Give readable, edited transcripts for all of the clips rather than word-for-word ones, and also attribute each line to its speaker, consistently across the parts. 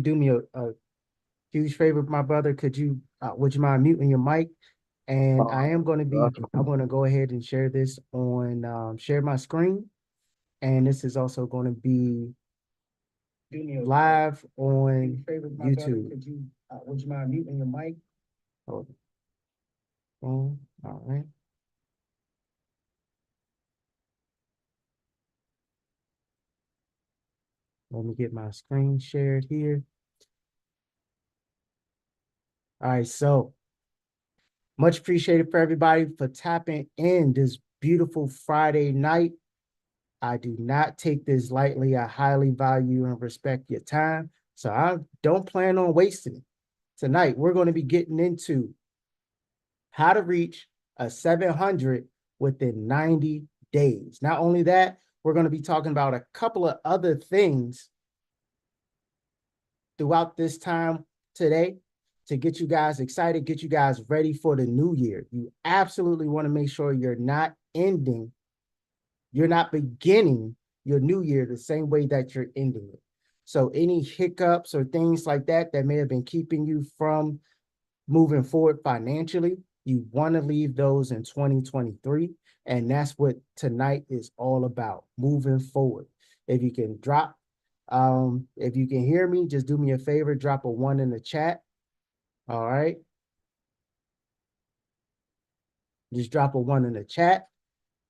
Speaker 1: could do me a huge favor, my brother, would you mind muting your mic? And
Speaker 2: Uh,
Speaker 1: I'm going to go ahead and share this on, share my screen. And this is also going to be live on YouTube. Would you mind muting your mic? Hold on. All right. Let me get my screen shared here. All right, so much appreciated for everybody for tapping in this beautiful Friday night. I do not take this lightly. I highly value and respect your time. So I don't plan on wasting it. Tonight, we're going to be getting into how to reach a 700 within 90 days. Not only that, we're going to be talking about a couple of other things throughout this time today to get you guys excited, get you guys ready for the new year. You absolutely want to make sure you're not beginning your new year the same way that you're ending it. So any hiccups or things like that that may have been keeping you from moving forward financially, you want to leave those in 2023. And that's what tonight is all about, moving forward. If you can if you can hear me, just do me a favor, drop a 1 in the chat. All right. Just drop a 1 in the chat.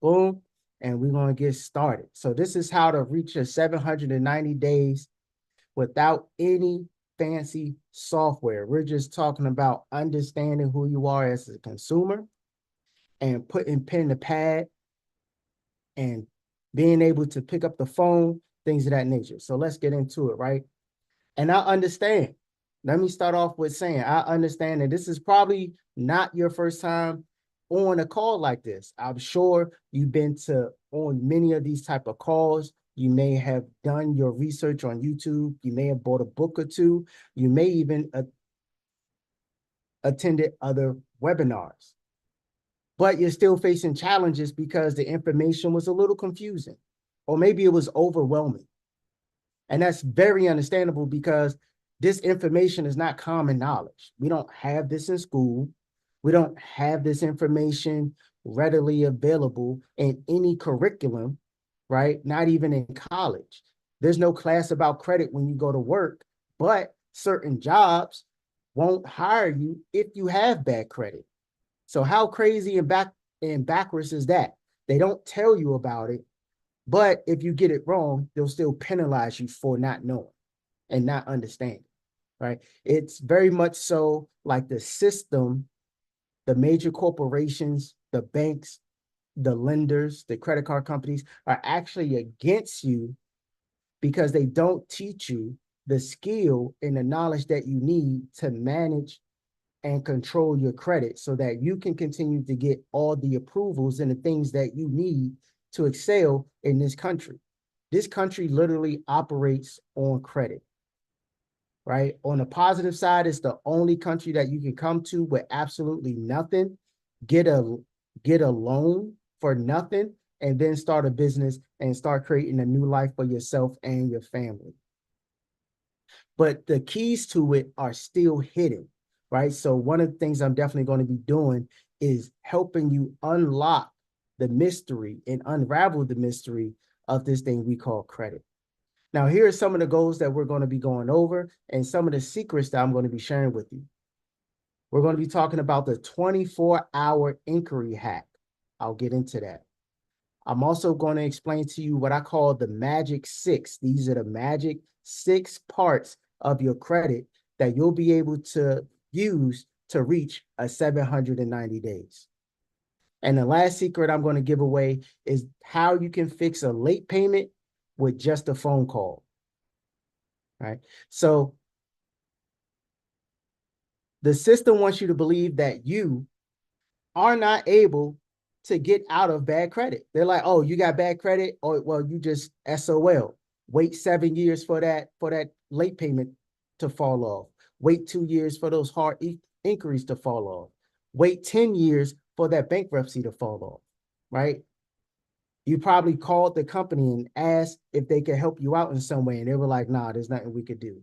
Speaker 1: Boom. And we're going to get started. So this is how to reach your 790 days without any fancy software. We're just talking about understanding who you are as a consumer and putting pen to pad and being able to pick up the phone, things of that nature. So let's get into it, right? And I understand. Let me start off with saying I understand that this is probably not your first time on a call like this. I'm sure you've been on many of these type of calls. You may have done your research on YouTube. You may have bought a book or two. You may even attended other webinars. But you're still facing challenges because the information was a little confusing, or maybe it was overwhelming. And that's very understandable because this information is not common knowledge. We don't have this in school. We don't have this information readily available in any curriculum, right? Not even in college. There's no class about credit when you go to work, but certain jobs won't hire you if you have bad credit. So how crazy and backwards is that? They don't tell you about it, but if you get it wrong, they'll still penalize you for not knowing and not understanding, right? It's very much so like the system, the major corporations, the banks, the lenders, the credit card companies are actually against you because they don't teach you the skill and the knowledge that you need to manage and control your credit so that you can continue to get all the approvals and the things that you need to excel in this country. This country literally operates on credit, right? On the positive side, it's the only country that you can come to with absolutely nothing, get a loan for nothing, and then start a business and start creating a new life for yourself and your family. But the keys to it are still hidden, right? So one of the things I'm definitely going to be doing is helping you unlock the mystery and unravel the mystery of this thing we call credit. Now, here are some of the goals that we're going to be going over and some of the secrets that I'm going to be sharing with you. We're going to be talking about the 24-hour inquiry hack. I'll get into that. I'm also going to explain to you what I call the magic 6. These are the magic 6 parts of your credit that you'll be able to use to reach a 790 days. And the last secret I'm going to give away is how you can fix a late payment with just a phone call. Right? So the system wants you to believe that you are not able to get out of bad credit. They're like, oh, you got bad credit? Oh, well, you just SOL. Wait 7 years for that late payment to fall off. Wait 2 years for those hard inquiries to fall off. Wait 10 years for that bankruptcy to fall off, right? You probably called the company and asked if they could help you out in some way. And they were like, nah, there's nothing we could do.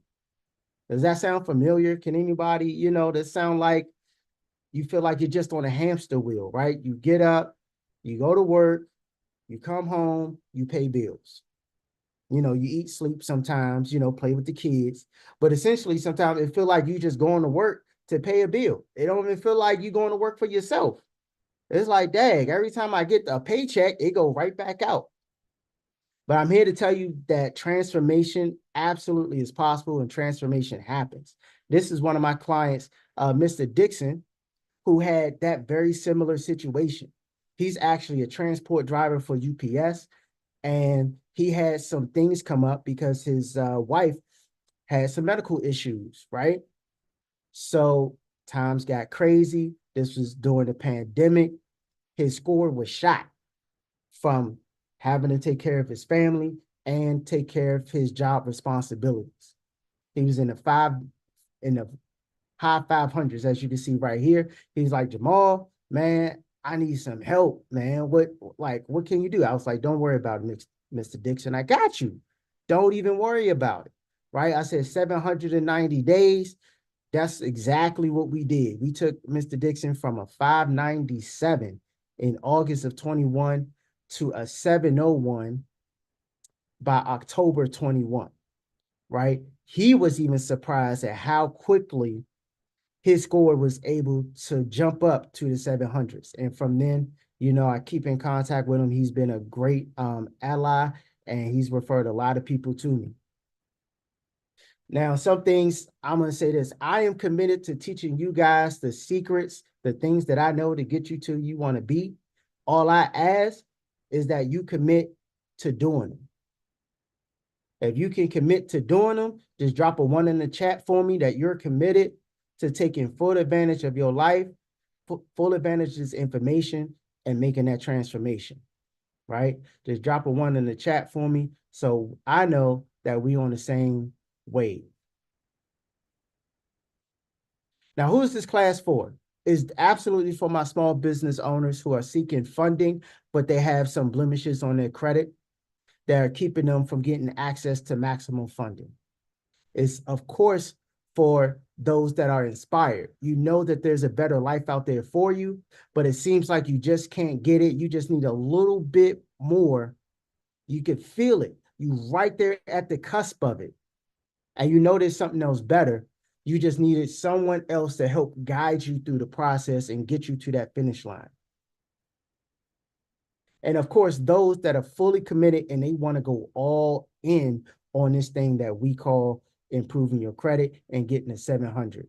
Speaker 1: Does that sound familiar? Can anybody, that sound like you feel like you're just on a hamster wheel, right? You get up, you go to work, you come home, you pay bills. You eat, sleep sometimes, play with the kids. But essentially, sometimes it feel like you just going to work to pay a bill. It don't even feel like you going to work for yourself. It's like, dang, every time I get a paycheck, it go right back out. But I'm here to tell you that transformation absolutely is possible and transformation happens. This is one of my clients, Mr. Dixon, who had that very similar situation. He's actually a transport driver for UPS, and he had some things come up because his wife had some medical issues, right? So times got crazy. This was during the pandemic. His score was shot from having to take care of his family and take care of his job responsibilities. He was in the high 500s, as you can see right here. He's like, Jamal, man, I need some help, man. What can you do? I was like, don't worry about it, Mr. Dixon. I got you. Don't even worry about it, right? I said 790 days. That's exactly what we did. We took Mr. Dixon from a 597 in August of 21 to a 701 by October 21, right? He was even surprised at how quickly his score was able to jump up to the 700s. And from then, I keep in contact with him. He's been a great ally, and he's referred a lot of people to me. Now, some things I'm going to say this. I am committed to teaching you guys the secrets, the things that I know to get you to you want to be. All I ask is that you commit to doing them. If you can commit to doing them, just drop a 1 in the chat for me that you're committed to taking full advantage of your life, full advantage of this information, and making that transformation, right? Just drop a 1 in the chat for me so I know that we on the same wave. Now, who is this class for? It's absolutely for my small business owners who are seeking funding, but they have some blemishes on their credit that are keeping them from getting access to maximum funding. It's, of course, for those that are inspired. You know that there's a better life out there for you, but it seems like you just can't get it. You just need a little bit more. You can feel it. You right there at the cusp of it. And you know there's something else better. You just needed someone else to help guide you through the process and get you to that finish line. And of course, those that are fully committed and they want to go all in on this thing that we call improving your credit and getting to 700.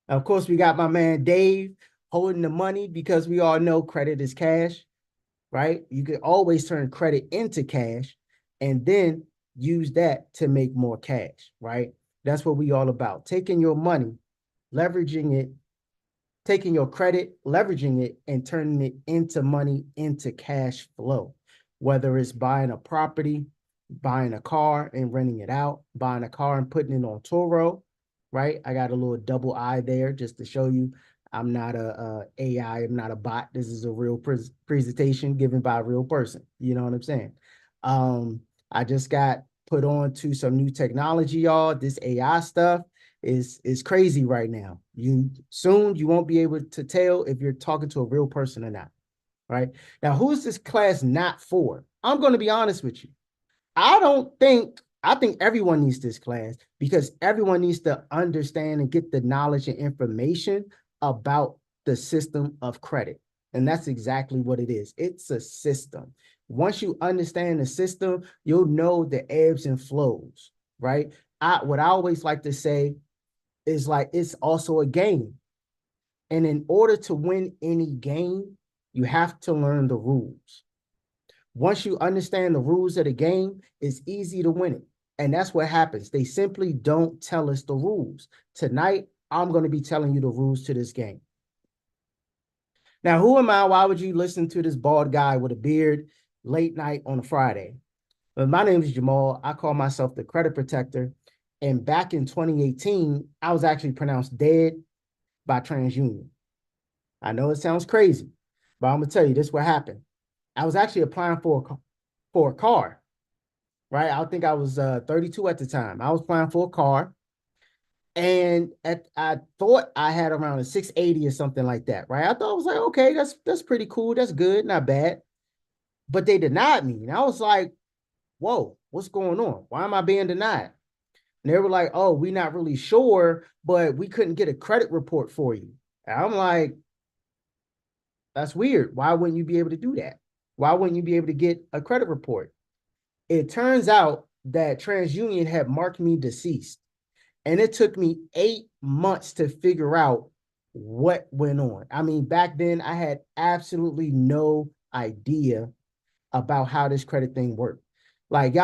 Speaker 1: Now, of course, we got my man Dave holding the money because we all know credit is cash, right? You can always turn credit into cash and then use that to make more cash, right? That's what we all about. Taking your money, leveraging it, taking your credit, leveraging it, and turning it into money, into cash flow, whether it's buying a property, buying a car and renting it out, buying a car and putting it on Turo, right? I got a little double I there just to show you I'm not a AI, I'm not a bot. This is a real presentation given by a real person. You know what I'm saying? I just got put on to some new technology, y'all. This AI stuff is crazy right now. You won't be able to tell if you're talking to a real person or not. Right? Now, who is this class not for? I'm going to be honest with you. I think everyone needs this class because everyone needs to understand and get the knowledge and information about the system of credit. And that's exactly what it is. It's a system. Once you understand the system, you'll know the ebbs and flows, right? What I always like to say is like it's also a game. And in order to win any game, you have to learn the rules. Once you understand the rules of the game, it's easy to win it. And that's what happens. They simply don't tell us the rules. Tonight, I'm going to be telling you the rules to this game. Now, who am I? Why would you listen to this bald guy with a beard late night on a Friday? Well, my name is Jamal. I call myself the credit protector. And back in 2018, I was actually pronounced dead by TransUnion. I know it sounds crazy, but I'm going to tell you this what happened. I was actually applying for a car. right? I think I was 32 at the time. I was applying for a car, and I thought I had around a 680 or something like that, right? I thought I was like, okay, that's pretty cool. That's good, not bad. But they denied me. And I was like, whoa, what's going on? Why am I being denied? And they were like, oh, we're not really sure, but we couldn't get a credit report for you. And I'm like, that's weird. Why wouldn't you be able to do that? Why wouldn't you be able to get a credit report? It turns out that TransUnion had marked me deceased. And it took me 8 months to figure out what went on. I mean, back then I had absolutely no idea about how this credit thing worked. Like,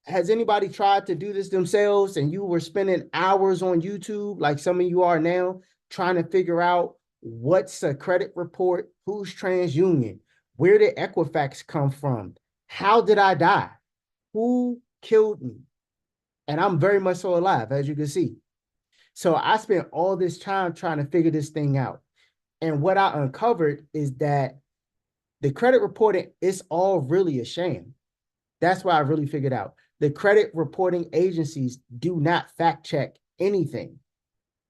Speaker 1: has anybody tried to do this themselves and you were spending hours on YouTube, like some of you are now, trying to figure out what's a credit report, who's TransUnion, where did Equifax come from, how did I die, who killed me? And I'm very much so alive, as you can see. So I spent all this time trying to figure this thing out. And what I uncovered is that the credit reporting is all really a sham. That's what I really figured out. The credit reporting agencies do not fact check anything,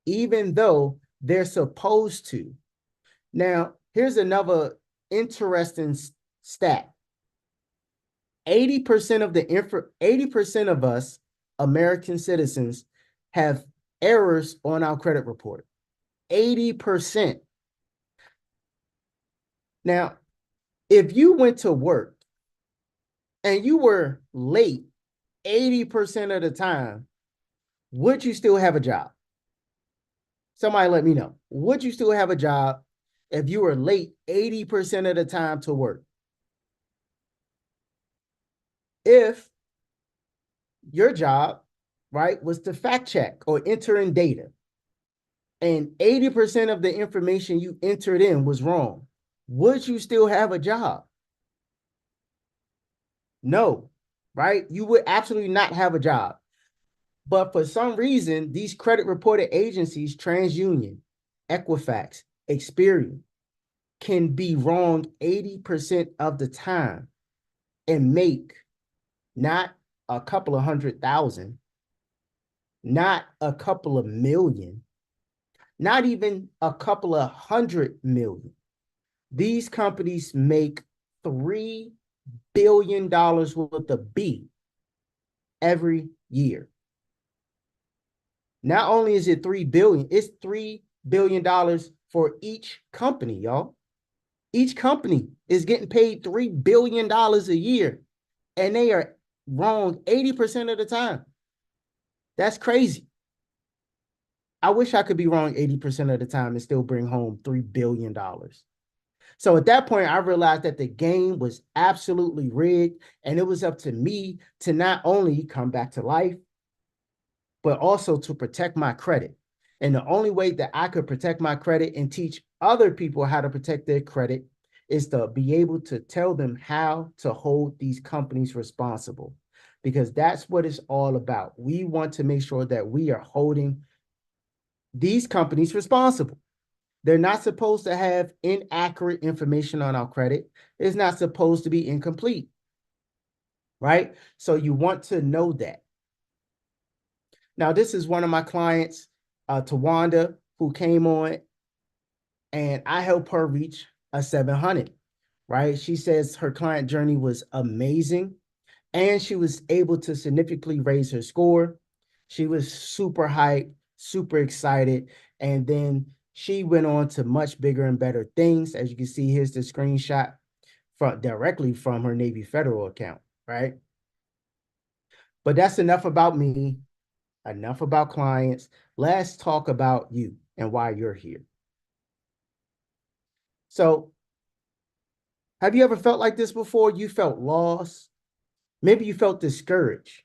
Speaker 1: even though they're supposed to. Now, here's another interesting stat. 80% of 80% of us American citizens have errors on our credit report. 80%. Now, if you went to work and you were late 80% of the time, would you still have a job? Somebody let me know. Would you still have a job if you were late 80% of the time to work? If your job, right, was to fact check or enter in data, and 80% of the information you entered in was wrong, would you still have a job? No, right? You would absolutely not have a job. But for some reason, these credit reporting agencies, TransUnion, Equifax, Experian, can be wrong 80% of the time and make not a couple of 100,000, not a couple of million, not even a couple of 100 million. These companies make $3 billion worth of B every year. Not only is it 3 billion, it's $3 billion for each company, y'all. Each company is getting paid $3 billion a year, and they are wrong 80% of the time. That's crazy. I wish I could be wrong 80% of the time and still bring home $3 billion. So at that point, I realized that the game was absolutely rigged, and it was up to me to not only come back to life, but also to protect my credit. And the only way that I could protect my credit and teach other people how to protect their credit is to be able to tell them how to hold these companies responsible, because that's what it's all about. We want to make sure that we are holding these companies responsible. They're not supposed to have inaccurate information on our credit. It's not supposed to be incomplete, right? So you want to know that. Now, this is one of my clients, Tawanda, who came on, and I helped her reach a 700, right? She says her client journey was amazing, and she was able to significantly raise her score. She was super hyped, super excited, and then she went on to much bigger and better things. As you can see, here's the screenshot directly from her Navy Federal account, right? But that's enough about me. Enough about clients. Let's talk about you and why you're here. So, have you ever felt like this before? You felt lost. Maybe you felt discouraged,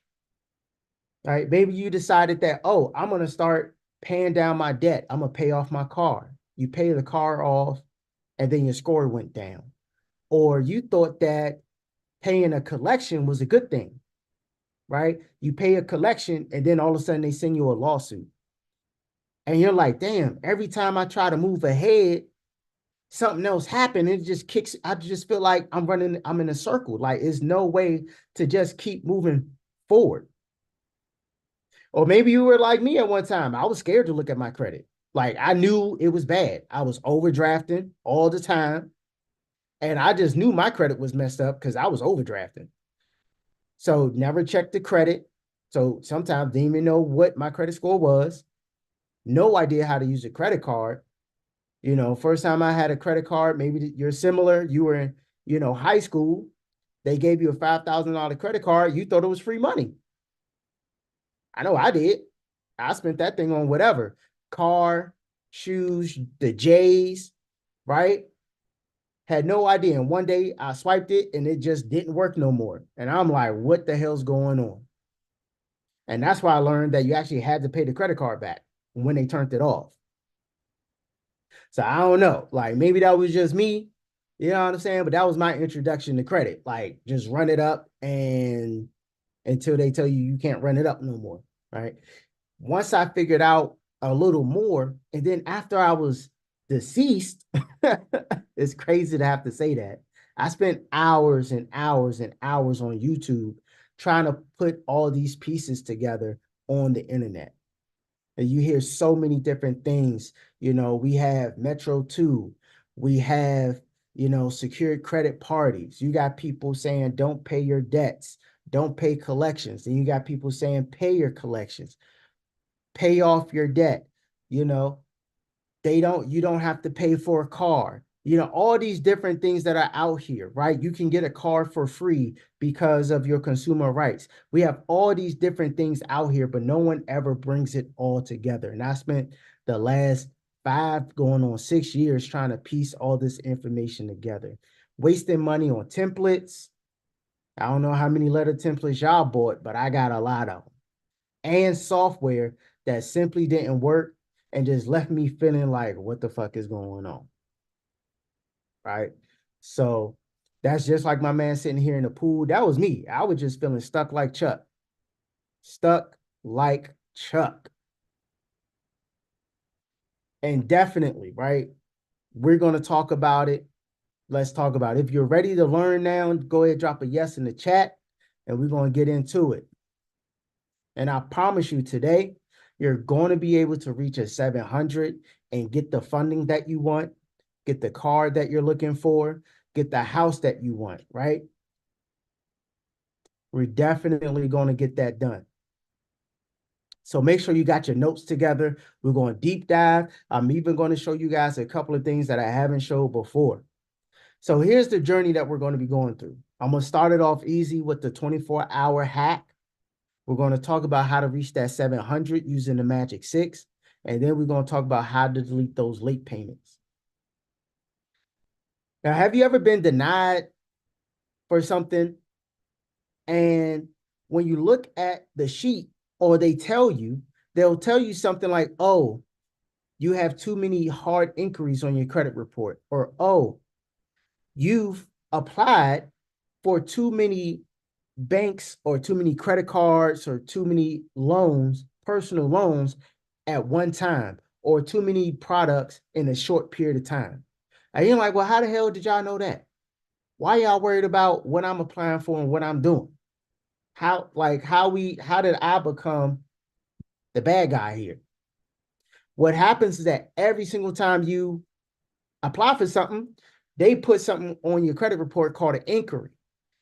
Speaker 1: right? Maybe you decided that, oh, I'm going to start paying down my debt. I'm going to pay off my car. You pay the car off, and then your score went down. Or you thought that paying a collection was a good thing, right? You pay a collection, and then all of a sudden they send you a lawsuit. And you're like, damn, every time I try to move ahead, something else happened. It just kicks. I just feel like I'm in a circle. Like, there's no way to just keep moving forward. Or maybe you were like me at one time. I was scared to look at my credit. Like, I knew it was bad. I was overdrafting all the time. And I just knew my credit was messed up because I was overdrafting. So never checked the credit. So sometimes didn't even know what my credit score was. No idea how to use a credit card. First time I had a credit card, maybe you're similar. You were in, high school. They gave you a $5,000 credit card. You thought it was free money. I know I did. I spent that thing on whatever, car, shoes, the J's, right? Had no idea. And one day I swiped it and it just didn't work no more. And I'm like, what the hell's going on? And that's why I learned that you actually had to pay the credit card back when they turned it off. So I don't know. Like, maybe that was just me. You know what I'm saying? But that was my introduction to credit. Like, just run it up and until they tell you you can't run it up no more. Right. Once I figured out a little more, and then after I was deceased, it's crazy to have to say that. I spent hours and hours and hours on YouTube trying to put all these pieces together on the internet. And you hear so many different things. We have Metro 2, we have, secured credit parties. You got people saying, don't pay your debts, don't pay collections. And you got people saying, pay your collections, pay off your debt. You know, you don't have to pay for a car. All these different things that are out here, right? You can get a car for free because of your consumer rights. We have all these different things out here, but no one ever brings it all together. And I spent the last 5 going on 6 years trying to piece all this information together, wasting money on templates. I don't know how many letter templates y'all bought, but I got a lot of them. And software that simply didn't work and just left me feeling like, what the fuck is going on? Right. So that's just like my man sitting here in the pool. That was me. I was just feeling stuck like Chuck. Stuck like Chuck. And definitely, right? We're going to talk about it. Let's talk about it. If you're ready to learn now, go ahead, drop a yes in the chat, and we're going to get into it. And I promise you today, you're going to be able to reach a 700 and get the funding that you want, get the car that you're looking for, get the house that you want, right? We're definitely going to get that done. So make sure you got your notes together. We're going to deep dive. I'm even going to show you guys a couple of things that I haven't showed before. So here's the journey that we're going to be going through. I'm going to start it off easy with the 24-hour hack. We're going to talk about how to reach that 700 using the Magic 6. And then we're going to talk about how to delete those late payments. Now, have you ever been denied for something? And when you look at the sheet, or they'll tell you something like, oh, you have too many hard inquiries on your credit report. Or, oh, you've applied for too many banks or too many credit cards or too many loans, personal loans at one time, or too many products in a short period of time. And you're like, well, how the hell did y'all know that? Why y'all worried about what I'm applying for and what I'm doing? How did I become the bad guy here? What happens is that every single time you apply for something, they put something on your credit report called an inquiry.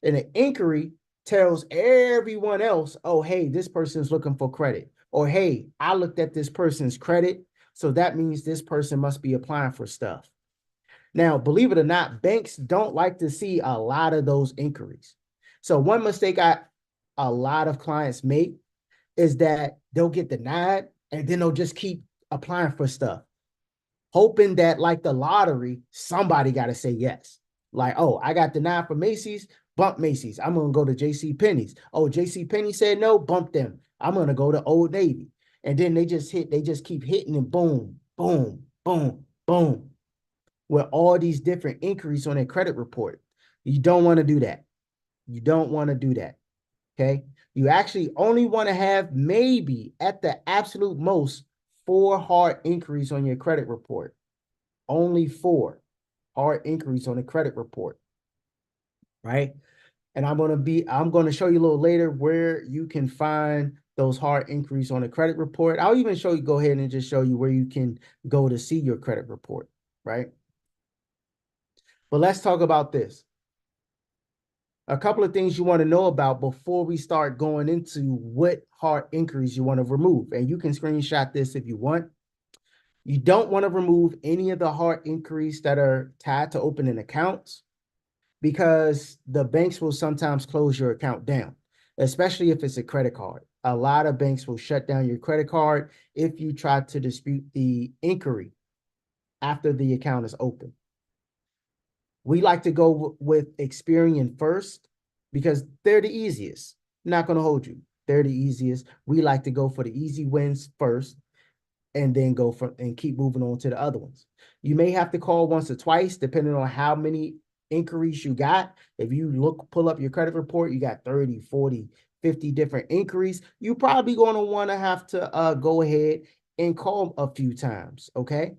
Speaker 1: And an inquiry tells everyone else, oh, hey, this person's looking for credit. Or, hey, I looked at this person's credit, so that means this person must be applying for stuff. Now, believe it or not, banks don't like to see a lot of those inquiries. So one mistake a lot of clients make is that they'll get denied and then they'll just keep applying for stuff, hoping that, like the lottery, somebody got to say yes. Like, oh, I got denied for Macy's, bump Macy's. I'm going to go to JCPenney's. Oh, JCPenney said no, bump them. I'm going to go to Old Navy. And then they just keep hitting and boom, boom, boom, boom, with all these different inquiries on their credit report. You don't want to do that. You don't want to do that. Okay. You actually only want to have maybe at the absolute most 4 hard inquiries on your credit report. Only 4. hard inquiries on a credit report, right? And I'm going to show you a little later where you can find those hard inquiries on a credit report. I'll even go ahead and just show you where you can go to see your credit report, right? But let's talk about this. A couple of things you want to know about before we start going into what hard inquiries you want to remove. And you can screenshot this if you want. You don't want to remove any of the hard inquiries that are tied to opening accounts, because the banks will sometimes close your account down, especially if it's a credit card. A lot of banks will shut down your credit card if you try to dispute the inquiry after the account is open. We like to go with Experian first because they're the easiest. Not going to hold you. They're the easiest. We like to go for the easy wins first and then go for and keep moving on to the other ones. You may have to call once or twice, depending on how many inquiries you got. If you pull up your credit report, you got 30, 40, 50 different inquiries. You're probably going to want to have to go ahead and call a few times, okay?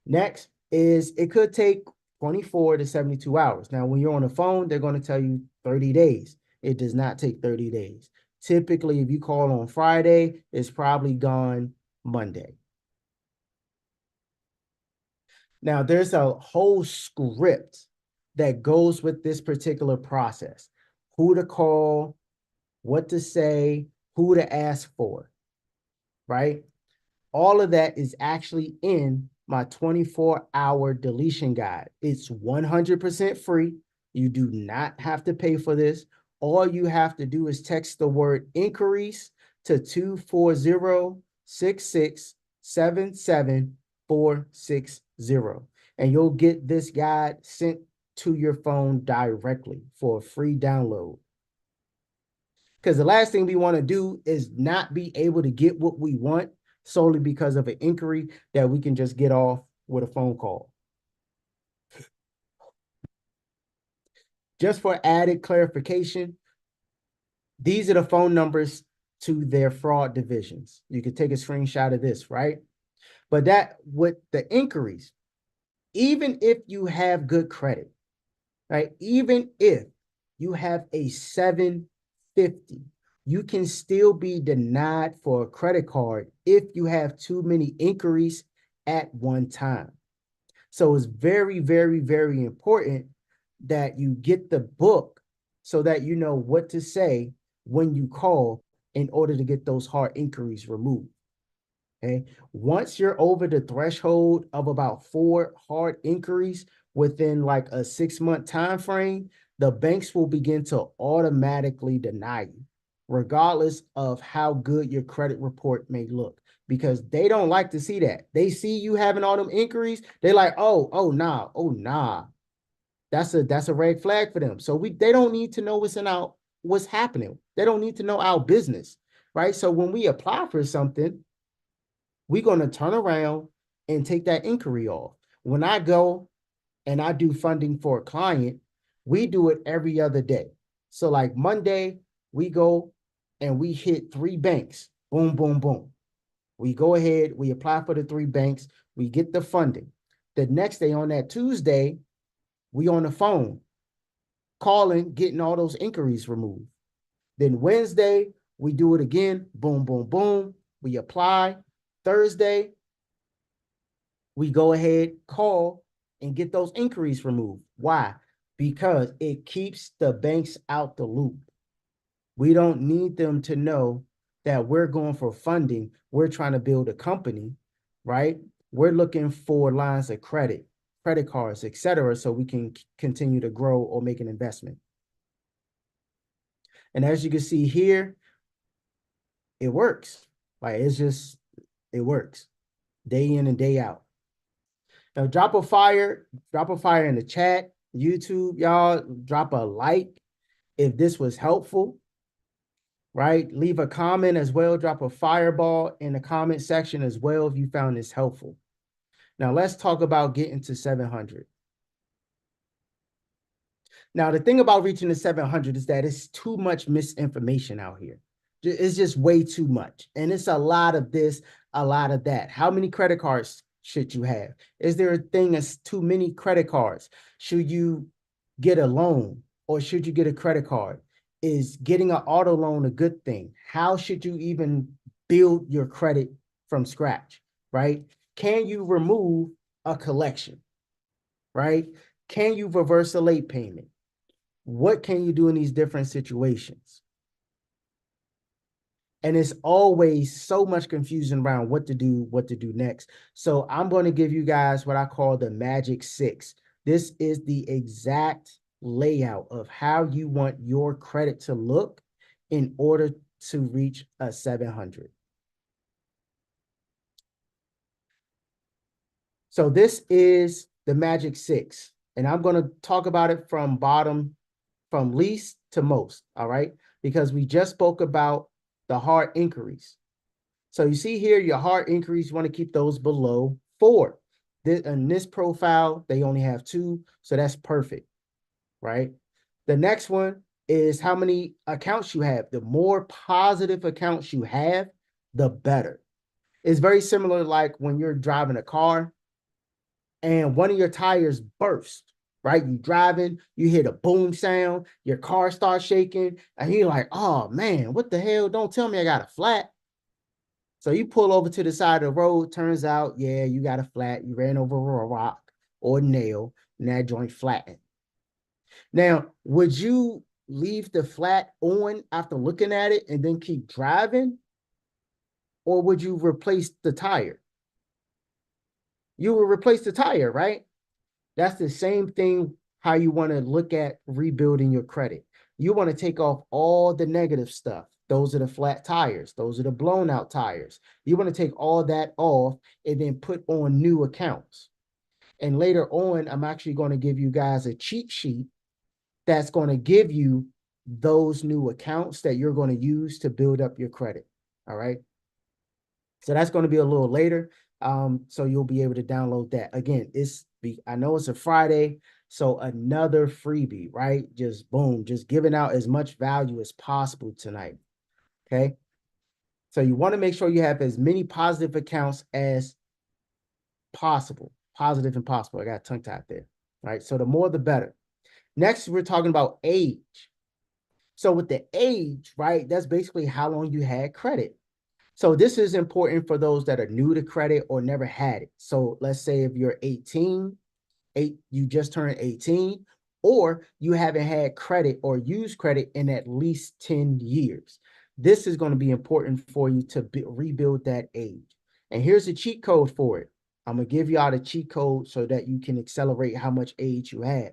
Speaker 1: Next is it could take 24 to 72 hours. Now, when you're on the phone, they're going to tell you 30 days. It does not take 30 days. Typically, if you call on Friday, it's probably gone Monday. Now, there's a whole script that goes with this particular process. Who to call, what to say, who to ask for, right? All of that is actually in my 24-hour deletion guide. It's 100% free. You do not have to pay for this. All you have to do is text the word inquiries to 240-6677-460, and you'll get this guide sent to your phone directly for a free download. Because the last thing we want to do is not be able to get what we want solely because of an inquiry that we can just get off with a phone call. Just for added clarification, these are the phone numbers to their fraud divisions. You can take a screenshot of this, right? But that with the inquiries, even if you have good credit, right? Even if you have a 750, you can still be denied for a credit card if you have too many inquiries at one time. So it's very, very, very important that you get the book so that you know what to say when you call in order to get those hard inquiries removed. Okay. Once you're over the threshold of about 4 hard inquiries within like a 6-month time frame, the banks will begin to automatically deny you, regardless of how good your credit report may look, because they don't like to see that. They see you having all them inquiries. They're like, oh, nah. That's a red flag for them. So they don't need to know what's happening. They don't need to know our business, right? So when we apply for something, we're going to turn around and take that inquiry off. When I go and I do funding for a client, we do it every other day. So like Monday, we go and we hit 3 banks. Boom, boom, boom. We go ahead, we apply for the 3 banks, we get the funding. The next day on that Tuesday, we on the phone calling, getting all those inquiries removed. Then Wednesday, we do it again. Boom, boom, boom. We apply. Thursday, we go ahead, call, and get those inquiries removed. Why? Because it keeps the banks out the loop. We don't need them to know that we're going for funding. We're trying to build a company, right? We're looking for lines of credit, credit cards, etc., so we can continue to grow or make an investment. And as you can see here, it works. Like it works day in and day out. Now drop a fire in the chat. YouTube, y'all, drop a like if this was helpful, right? Leave a comment as well. Drop a fireball in the comment section as well if you found this helpful. Now let's talk about getting to 700. Now, the thing about reaching the 700 is that it's too much misinformation out here. It's just way too much. And it's a lot of this, a lot of that. How many credit cards should you have? Is there a thing as too many credit cards? Should you get a loan or should you get a credit card? Is getting an auto loan a good thing? How should you even build your credit from scratch, right? Can you remove a collection, right? Can you reverse a late payment? What can you do in these different situations? And it's always so much confusion around what to do next. So I'm going to give you guys what I call the magic 6. This is the exact layout of how you want your credit to look in order to reach a 700. So this is the magic 6, and I'm going to talk about it from least to most, all right? Because we just spoke about the hard inquiries. So you see here, your hard inquiries, you want to keep those below 4. In this profile, they only have 2, so that's perfect, right? The next one is how many accounts you have. The more positive accounts you have, the better. It's very similar like when you're driving a car and one of your tires burst, right? You driving, you hear the boom sound, your car starts shaking, and you're like, oh man, what the hell? Don't tell me I got a flat. So you pull over to the side of the road, turns out, yeah, you got a flat, you ran over a rock or a nail, and that joint flattened. Now, would you leave the flat on after looking at it and then keep driving? Or would you replace the tire? You will replace the tire, right? That's the same thing how you want to look at rebuilding your credit. You want to take off all the negative stuff. Those are the flat tires. Those are the blown out tires. You want to take all that off and then put on new accounts. And later on, I'm actually going to give you guys a cheat sheet that's going to give you those new accounts that you're going to use to build up your credit. All right. So that's going to be a little later. So you'll be able to download that. Again, I know it's a Friday, so another freebie, right? Just boom, just giving out as much value as possible tonight. Okay. So you want to make sure you have as many positive accounts as possible. Positive and possible. I got tongue tied there. Right. So the more the better. Next, we're talking about age. So with the age, right, that's basically how long you had credit. So this is important for those that are new to credit or never had it. So let's say if you're 18, you just turned 18, or you haven't had credit or used credit in at least 10 years. This is going to be important for you to rebuild that age. And here's a cheat code for it. I'm going to give you all the cheat code so that you can accelerate how much age you have.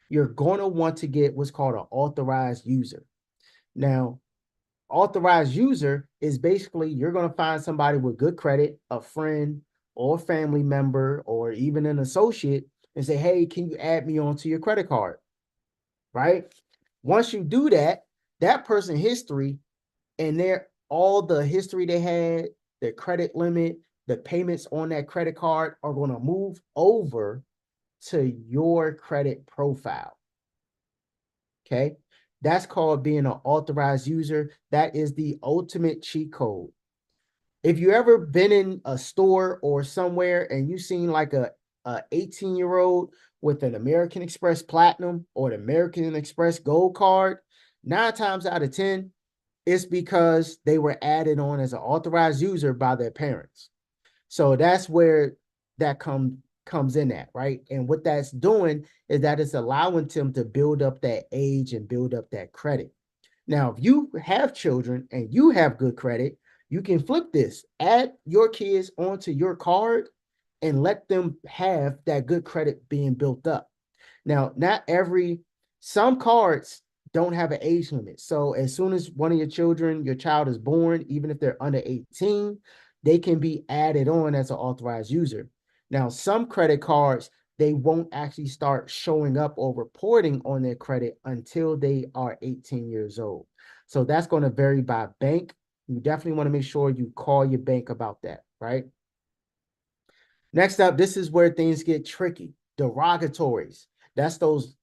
Speaker 1: You're going to want to get what's called an authorized user. Now, authorized user is basically you're going to find somebody with good credit, a friend or a family member, or even an associate, and say, hey, can you add me onto your credit card? Right? Once you do that, that person history and all the history they had, their credit limit, the payments on that credit card are going to move over to your credit profile. Okay. That's called being an authorized user. That is the ultimate cheat code. If you ever been in a store or somewhere and you seen like a 18-year-old with an American Express Platinum or an American Express Gold card, 9 times out of 10, it's because they were added on as an authorized user by their parents. So that's where that comes in at, right? And what that's doing is that it's allowing them to build up that age and build up that credit. Now, if you have children and you have good credit, you can flip this, add your kids onto your card and let them have that good credit being built up. Now, some cards don't have an age limit. So as soon as one of your child is born, even if they're under 18, they can be added on as an authorized user. Now, some credit cards, they won't actually start showing up or reporting on their credit until they are 18 years old. So that's going to vary by bank. You definitely want to make sure you call your bank about that, right? Next up, this is where things get tricky. Derogatories. That's those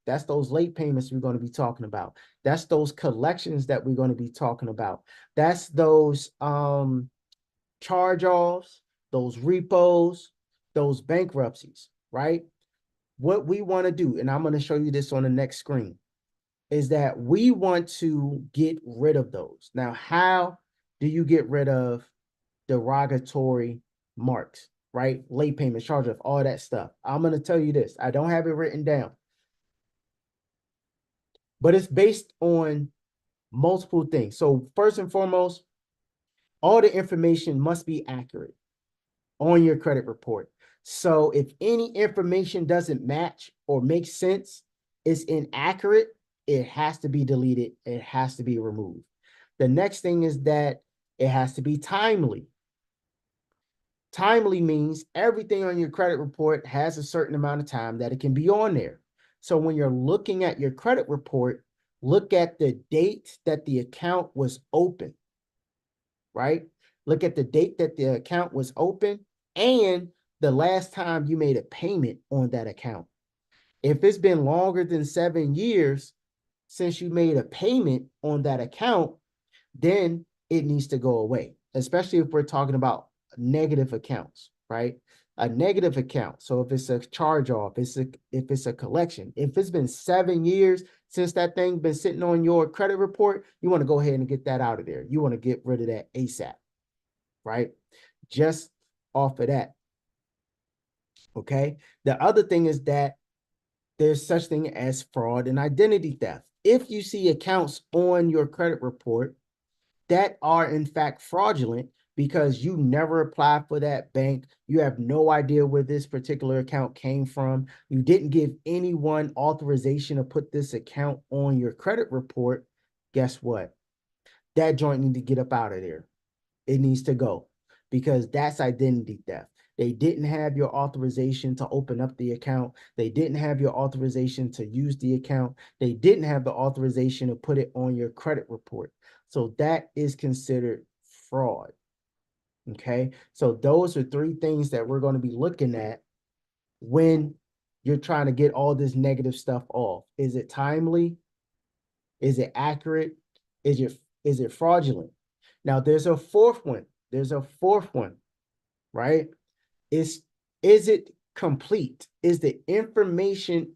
Speaker 1: late payments we're going to be talking about. That's those collections that we're going to be talking about. That's those charge-offs, those repos, those bankruptcies, right? What we want to do, and I'm going to show you this on the next screen, is that we want to get rid of those. Now, how do you get rid of derogatory marks, right? Late payment, charge off, all that stuff. I'm going to tell you this. I don't have it written down, but it's based on multiple things. So first and foremost, all the information must be accurate on your credit report. So if any information doesn't match or make sense, it's inaccurate, it has to be deleted, it has to be removed. The next thing is that it has to be timely. Timely means everything on your credit report has a certain amount of time that it can be on there. So when you're looking at your credit report, look at the date that the account was open, right? Look at the date that the account was open and the last time you made a payment on that account. If it's been longer than 7 years since you made a payment on that account, then it needs to go away, especially if we're talking about negative accounts, right? A negative account. So if it's a charge off, if it's a collection, if it's been 7 years since that thing been sitting on your credit report, you want to go ahead and get that out of there. You want to get rid of that ASAP, right? Just off of that. Okay. The other thing is that there's such thing as fraud and identity theft. If you see accounts on your credit report that are in fact fraudulent because you never applied for that bank, you have no idea where this particular account came from, you didn't give anyone authorization to put this account on your credit report, guess what? That joint needs to get up out of there. It needs to go because that's identity theft. They didn't have your authorization to open up the account. They didn't have your authorization to use the account. They didn't have the authorization to put it on your credit report. So that is considered fraud. Okay. So those are 3 things that we're going to be looking at when you're trying to get all this negative stuff off. Is it timely? Is it accurate? Is it fraudulent? Now there's a fourth one. There's a fourth one, right? Is it complete? Is the information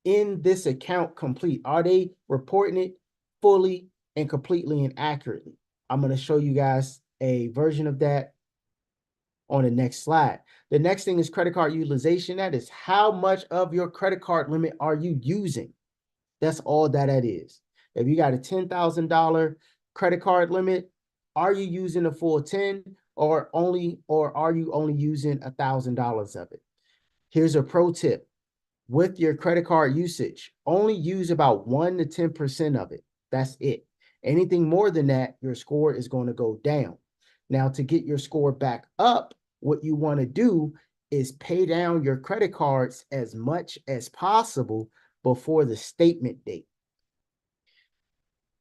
Speaker 1: in this account complete? Are they reporting it fully and completely and accurately? I'm going to show you guys a version of that on the next slide. The next thing is credit card utilization. That is how much of your credit card limit are you using? That's all that is. If you got a $10,000 credit card limit, are you using the full 10 or are you only using $1,000 of it? Here's a pro tip. With your credit card usage, only use about 1 to 10% of it. That's it. Anything more than that, your score is going to go down. Now, to get your score back up, what you want to do is pay down your credit cards as much as possible before the statement date.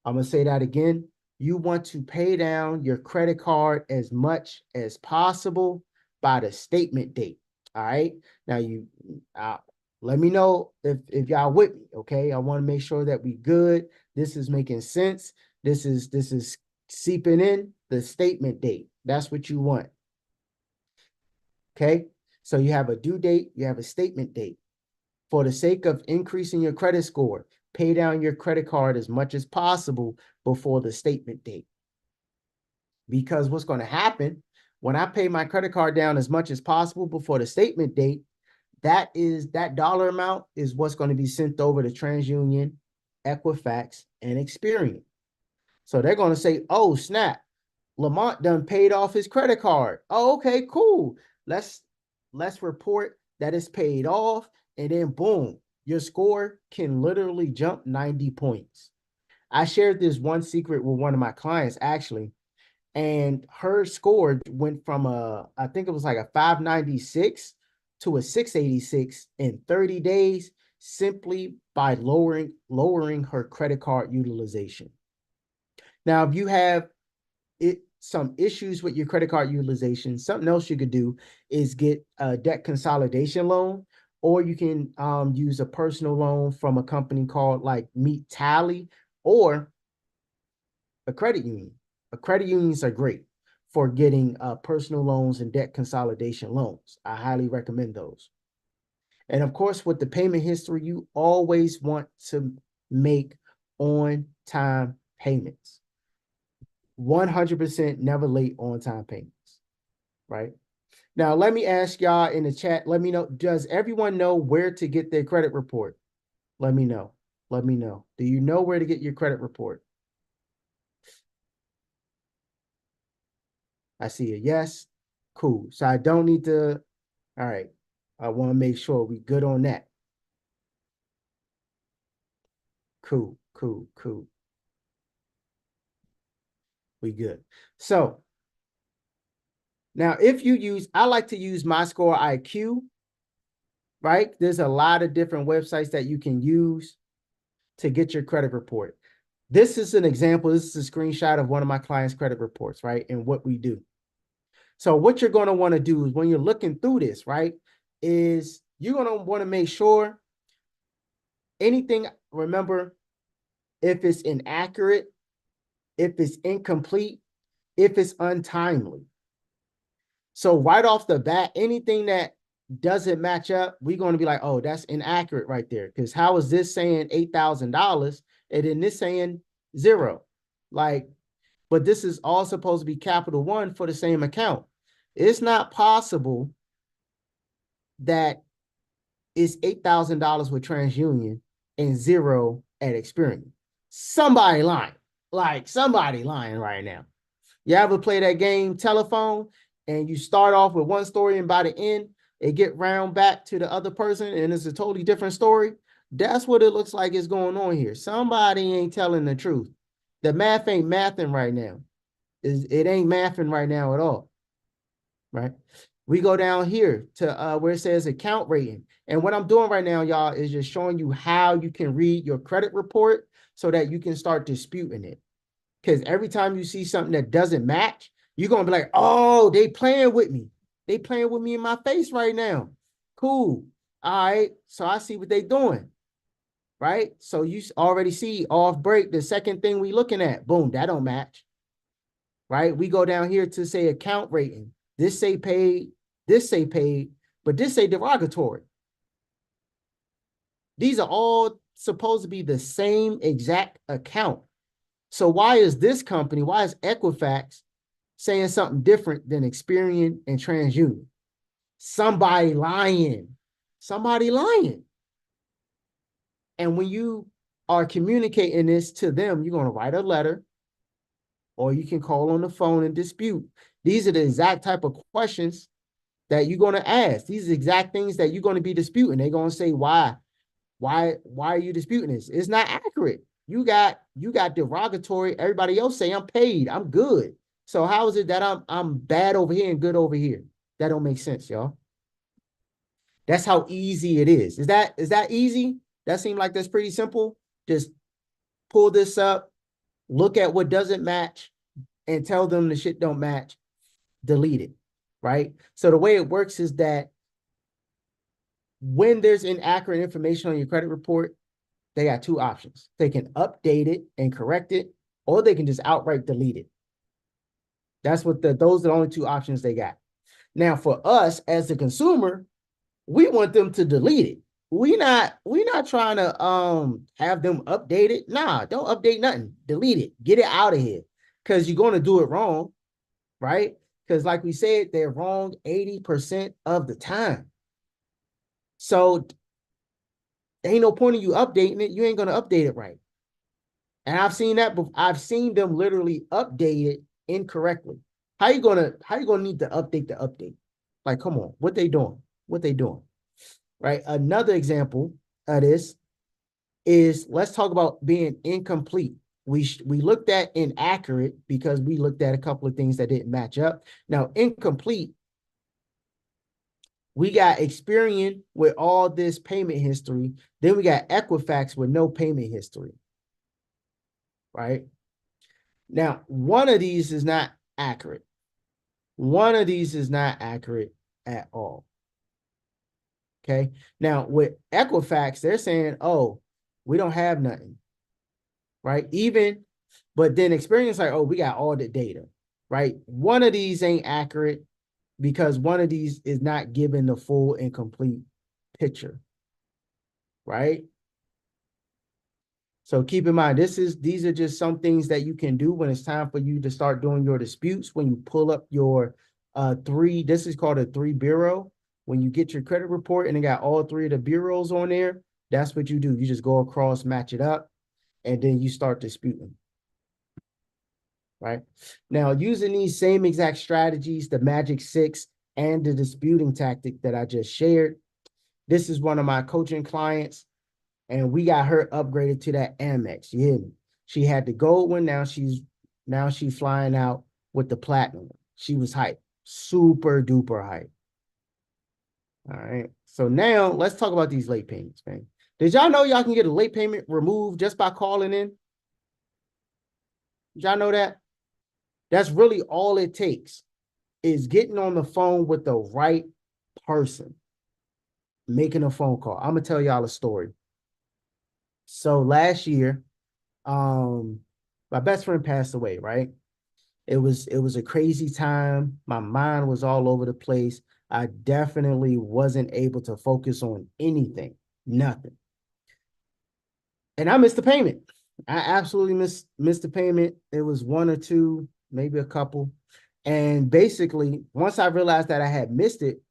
Speaker 1: I'm going to say that again. You want to pay down your credit card as much as possible by the statement date. All right. Now let me know if y'all with me. Okay. I want to make sure that we good. This is making sense. This is seeping in the statement date. That's what you want. Okay. So you have a due date. You have a statement date. For the sake of increasing your credit score, pay down your credit card as much as possible before the statement date. Because what's going to happen when I pay my credit card down as much as possible before the statement date, that dollar amount is what's going to be sent over to TransUnion, Equifax, and Experian. So they're going to say, oh, snap, Lamont done paid off his credit card. Oh, okay, cool. Let's report that it's paid off. And then boom, your score can literally jump 90 points. I shared this one secret with one of my clients actually, and her score went from I think it was like a 596 to a 686 in 30 days simply by lowering her credit card utilization. Now, if you have some issues with your credit card utilization, something else you could do is get a debt consolidation loan, or you can use a personal loan from a company called like Meet Tally or a credit union. Credit unions are great. for getting personal loans and debt consolidation loans. I highly recommend those. And of course, with the payment history, you always want to make on-time payments. 100% never late on-time payments, right? Now, let me ask y'all in the chat, let me know, does everyone know where to get their credit report? Let me know. Let me know. Do you know where to get your credit report? I see a yes. Cool. So I don't need to, all right. I want to make sure we good on that. Cool, cool, cool. We good. So now if you use, I like to use My Score IQ, right? There's a lot of different websites that you can use to get your credit report. This is an example. This is a screenshot of one of my clients' credit reports, right? And what we do. So what you're going to want to do is when you're looking through this, right, is you're going to want to make sure anything, remember, if it's inaccurate, if it's incomplete, if it's untimely. So right off the bat, anything that doesn't match up, we're going to be like, oh, that's inaccurate right there. Because how is this saying $8,000 and then this saying zero? Like, but this is all supposed to be Capital One for the same account. It's not possible that it's $8,000 with TransUnion and zero at Experian. Somebody lying. Like somebody lying right now. You ever play that game telephone and you start off with one story and by the end, it get round back to the other person and it's a totally different story? That's what it looks like is going on here. Somebody ain't telling the truth. The math ain't mathing right now. It ain't mathing right now at all, right? We go down here to where it says account rating. And what I'm doing right now, y'all, is just showing you how you can read your credit report so that you can start disputing it. Because every time you see something that doesn't match, you're going to be like, oh, they playing with me. They playing with me in my face right now. Cool. All right. So I see what they doing. Right. So you already see off break. The second thing we looking at, boom, that don't match. Right. We go down here to say account rating. This say paid, but this say derogatory. These are all supposed to be the same exact account. So why is this company, why is Equifax saying something different than Experian and TransUnion? Somebody lying. Somebody lying. And when you are communicating this to them, you're going to write a letter or you can call on the phone and dispute. These are the exact type of questions that you're going to ask. These are the exact things that you're going to be disputing. They're going to say, why are you disputing this? It's not accurate. You got derogatory. Everybody else say I'm paid. I'm good. So how is it that I'm bad over here and good over here? That don't make sense, y'all. That's how easy it is. Is that easy? That seems like that's pretty simple. Just pull this up, look at what doesn't match, and tell them the shit don't match. Delete it, right? So the way it works is that when there's inaccurate information on your credit report, they got two options. They can update it and correct it, or they can just outright delete it. Those are the only two options they got. Now, for us as the consumer, we want them to delete it. We not trying to have them update it. Nah, don't update nothing. Delete it. Get it out of here. Because you're going to do it wrong, right? Because like we said, they're wrong 80% of the time. So ain't no point in you updating it. You ain't going to update it right. And I've seen that, but I've seen them literally update it incorrectly. How you gonna need to update the update? Like, come on, what they doing? What they doing? Right? Another example of this is, let's talk about being incomplete. We looked at inaccurate because we looked at a couple of things that didn't match up. Now, incomplete, we got Experian with all this payment history. Then we got Equifax with no payment history. Right? Now, one of these is not accurate. One of these is not accurate at all. Okay. Now, with Equifax, they're saying, oh, we don't have nothing. Right? But then Experian like, oh, we got all the data. right? One of these ain't accurate because one of these is not giving the full and complete picture, right? So keep in mind, these are just some things that you can do when it's time for you to start doing your disputes. When you pull up your this is called a 3 bureau. When you get your credit report and it got all 3 of the bureaus on there, that's what you do. You just go across, match it up, and then you start disputing. Right now, using these same exact strategies, the Magic 6 and the disputing tactic that I just shared, this is one of my coaching clients. And we got her upgraded to that Amex. You hear me? She had the gold one. Now she's flying out with the platinum. She was hyped, super duper hyped. All right. So now let's talk about these late payments, man. Did y'all know y'all can get a late payment removed just by calling in? Did y'all know that? That's really all it takes is getting on the phone with the right person, making a phone call. I'm gonna tell y'all a story. So last year, my best friend passed away, right? It was a crazy time. My mind was all over the place. I definitely wasn't able to focus on anything, nothing. And I missed the payment. I absolutely missed the payment. It was one or two, maybe a couple. And basically, once I realized that I had missed it,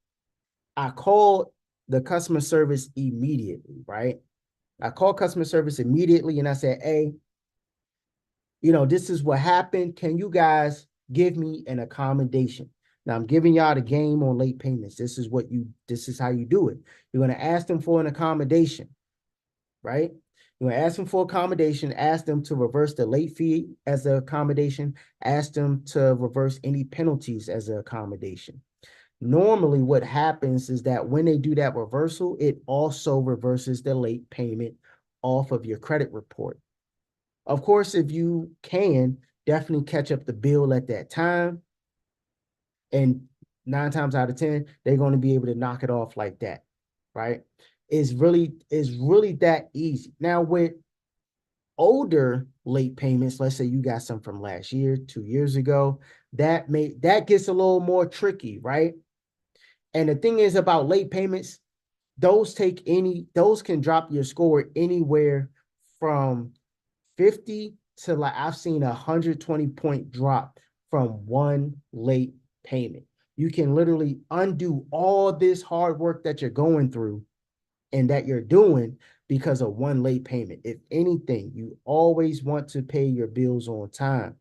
Speaker 1: I called the customer service immediately, right? I called customer service immediately and I said, hey, this is what happened. Can you guys give me an accommodation? Now I'm giving y'all the game on late payments. This is how you do it. You're going to ask them for an accommodation, right? You're going to ask them for accommodation, ask them to reverse the late fee as an accommodation, ask them to reverse any penalties as an accommodation. Normally what happens is that when they do that reversal, it also reverses the late payment off of your credit report. Of course, if you can, definitely catch up the bill at that time. And 9 times out of 10, they're going to be able to knock it off like that, right? It's really that easy. Now, with older late payments, let's say you got some from last year, 2 years ago, that gets a little more tricky, right? And the thing is about late payments, those can drop your score anywhere from 50 to, like, I've seen 120-point drop from one late payment. You can literally undo all this hard work that you're going through and that you're doing because of one late payment. If anything, you always want to pay your bills on time.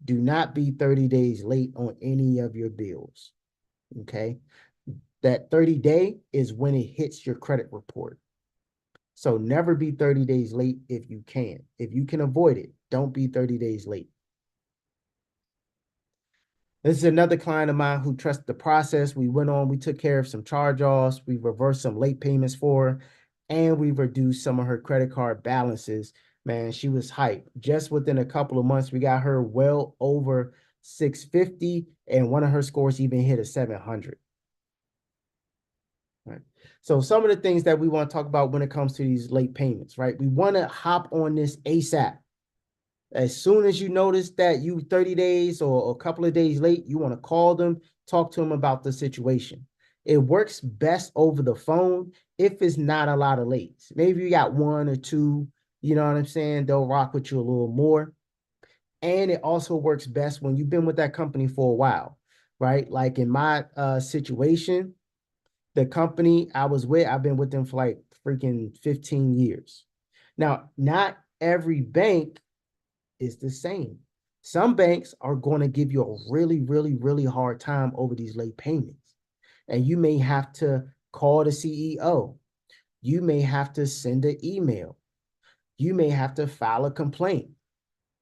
Speaker 1: Do not be 30 days late on any of your bills. Okay. That 30-day is when it hits your credit report. So never be 30 days late if you can. If you can avoid it, don't be 30 days late. This is another client of mine who trusts the process. We took care of some charge-offs, we reversed some late payments for her, and we reduced some of her credit card balances. Man, she was hyped. Just within a couple of months, we got her well over 650, and one of her scores even hit a 700. Right. So some of the things that we want to talk about when it comes to these late payments, right? We want to hop on this ASAP. As soon as you notice that you 30 days or a couple of days late, you want to call them, talk to them about the situation. It works best over the phone if it's not a lot of lates. Maybe you got one or two, you know what I'm saying? They'll rock with you a little more. And it also works best when you've been with that company for a while, right? Like in my situation, the company I was with, I've been with them for like freaking 15 years. Now, not every bank is the same. Some banks are going to give you a really, really, really hard time over these late payments. And you may have to call the CEO. You may have to send an email. You may have to file a complaint,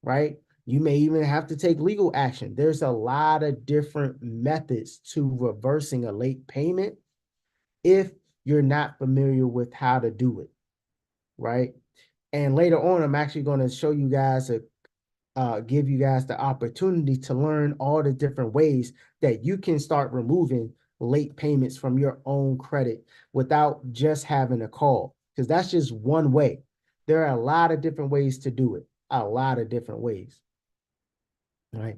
Speaker 1: right? You may even have to take legal action. There's a lot of different methods to reversing a late payment if you're not familiar with how to do it, right? And later on, I'm actually going to show you guys give you guys the opportunity to learn all the different ways that you can start removing late payments from your own credit without just having a call, because that's just one way. There are a lot of different ways to do it, a lot of different ways. All right.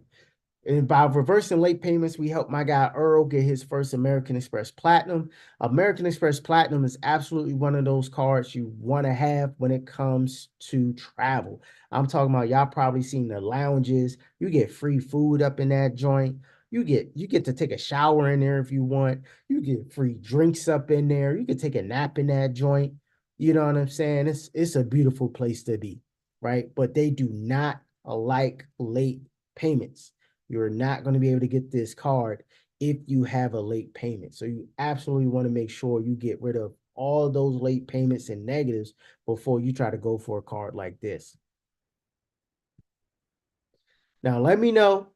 Speaker 1: And by reversing late payments, we helped my guy Earl get his first American Express Platinum. American Express Platinum is absolutely one of those cards you want to have when it comes to travel. I'm talking about y'all probably seen the lounges. You get free food up in that joint. You get to take a shower in there if you want. You get free drinks up in there. You can take a nap in that joint. You know what I'm saying? It's a beautiful place to be, right? But they do not like late payments. You're not going to be able to get this card if you have a late payment. So you absolutely want to make sure you get rid of all of those late payments and negatives before you try to go for a card like this. Now, let me know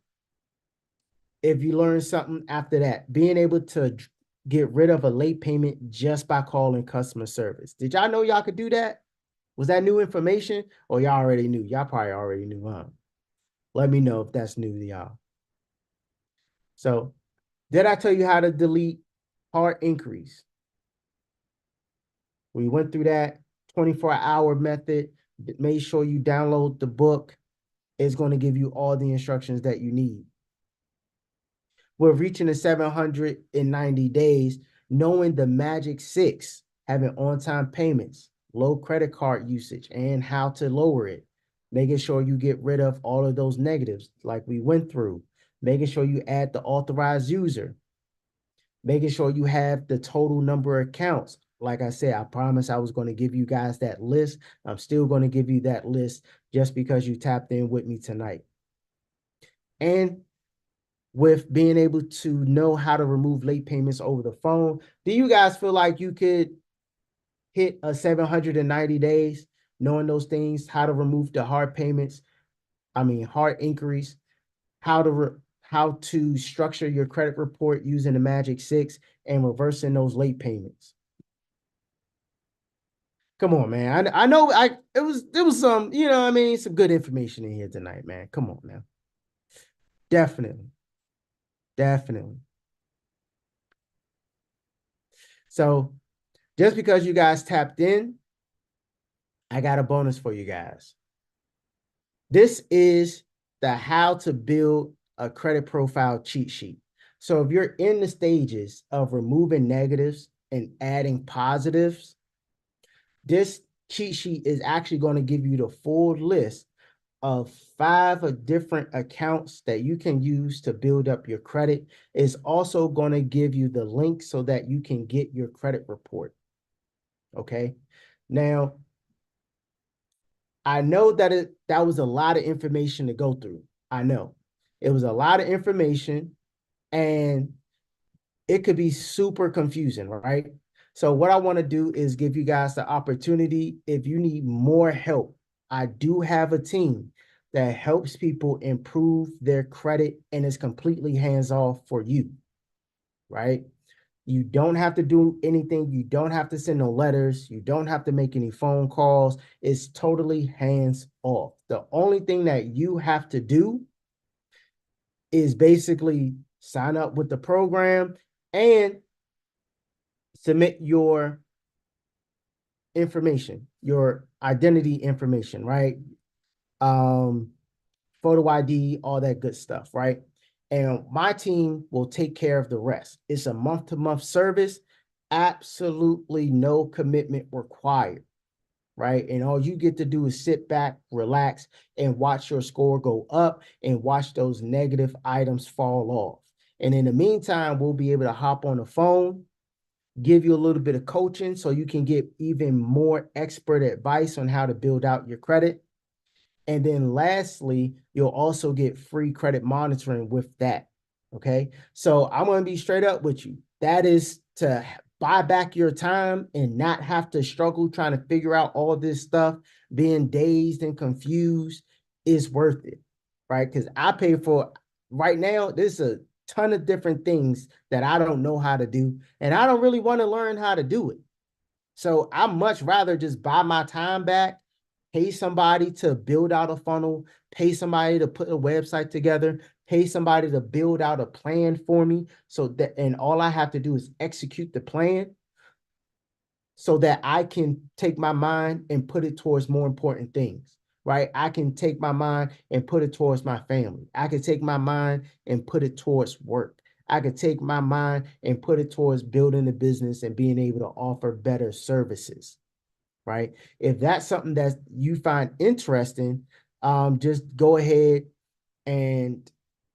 Speaker 1: if you learned something after that. Being able to get rid of a late payment just by calling customer service. Did y'all know y'all could do that? Was that new information or y'all already knew? Y'all probably already knew, huh? Let me know if that's new to y'all. So, did I tell you how to delete hard inquiries? We went through that 24-hour method, made sure you download the book. It's going to give you all the instructions that you need. We're reaching the 790 days, knowing the magic 6, having on-time payments, low credit card usage, and how to lower it. Making sure you get rid of all of those negatives like we went through. Making sure you add the authorized user. Making sure you have the total number of accounts. Like I said, I promised I was going to give you guys that list. I'm still going to give you that list just because you tapped in with me tonight. And with being able to know how to remove late payments over the phone, do you guys feel like you could hit a 790 days knowing those things, how to remove the hard payments, hard inquiries, how to structure your credit report using the Magic 6 and reversing those late payments? Come on, man. I know there was some, some good information in here tonight, man. Come on now. Definitely. Definitely. So just because you guys tapped in, I got a bonus for you guys. This is the how to build a credit profile cheat sheet. So if you're in the stages of removing negatives and adding positives, this cheat sheet is actually going to give you the full list of 5 different accounts that you can use to build up your credit. It's also going to give you the link so that you can get your credit report. Okay. Now, I know that that was a lot of information to go through. I know it was a lot of information and it could be super confusing, right? So what I want to do is give you guys the opportunity. If you need more help, I do have a team that helps people improve their credit and is completely hands-off for you, right? You don't have to do anything. You don't have to send no letters. You don't have to make any phone calls. It's totally hands off. The only thing that you have to do is basically sign up with the program and submit your information, your identity information, right? Photo ID, all that good stuff, right? And my team will take care of the rest. It's a month-to-month service, absolutely no commitment required, right? And all you get to do is sit back, relax, and watch your score go up and watch those negative items fall off. And in the meantime, we'll be able to hop on the phone, give you a little bit of coaching so you can get even more expert advice on how to build out your credit. And then lastly, you'll also get free credit monitoring with that. Okay. So I'm going to be straight up with you. That is to buy back your time and not have to struggle trying to figure out all this stuff, being dazed and confused is worth it. Right. Because I pay for right now, there's a ton of different things that I don't know how to do. And I don't really want to learn how to do it. So I much rather just buy my time back, pay somebody to build out a funnel, pay somebody to put a website together, pay somebody to build out a plan for me so that, and all I have to do is execute the plan so that I can take my mind and put it towards more important things, right? I can take my mind and put it towards my family. I can take my mind and put it towards work. I could take my mind and put it towards building a business and being able to offer better services, right? If that's something that you find interesting, just go ahead and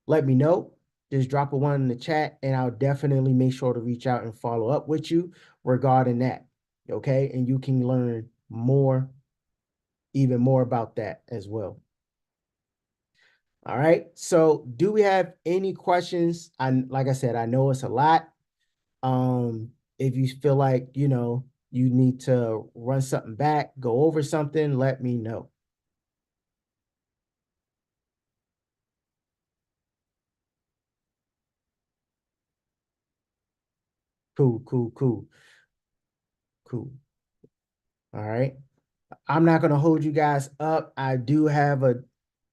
Speaker 1: let me know. Just drop a one in the chat and I'll definitely make sure to reach out and follow up with you regarding that. Okay. And you can learn more, even more about that as well. All right. So do we have any questions? Like I said, I know it's a lot. If you feel like, you need to run something back, go over something, let me know. Cool, cool, cool, cool. All right. I'm not going to hold you guys up. I do have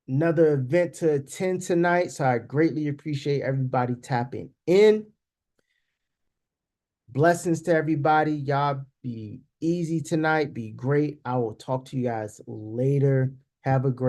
Speaker 1: another event to attend tonight, so I greatly appreciate everybody tapping in. Blessings to everybody. Y'all be easy tonight. Be great. I will talk to you guys later. Have a great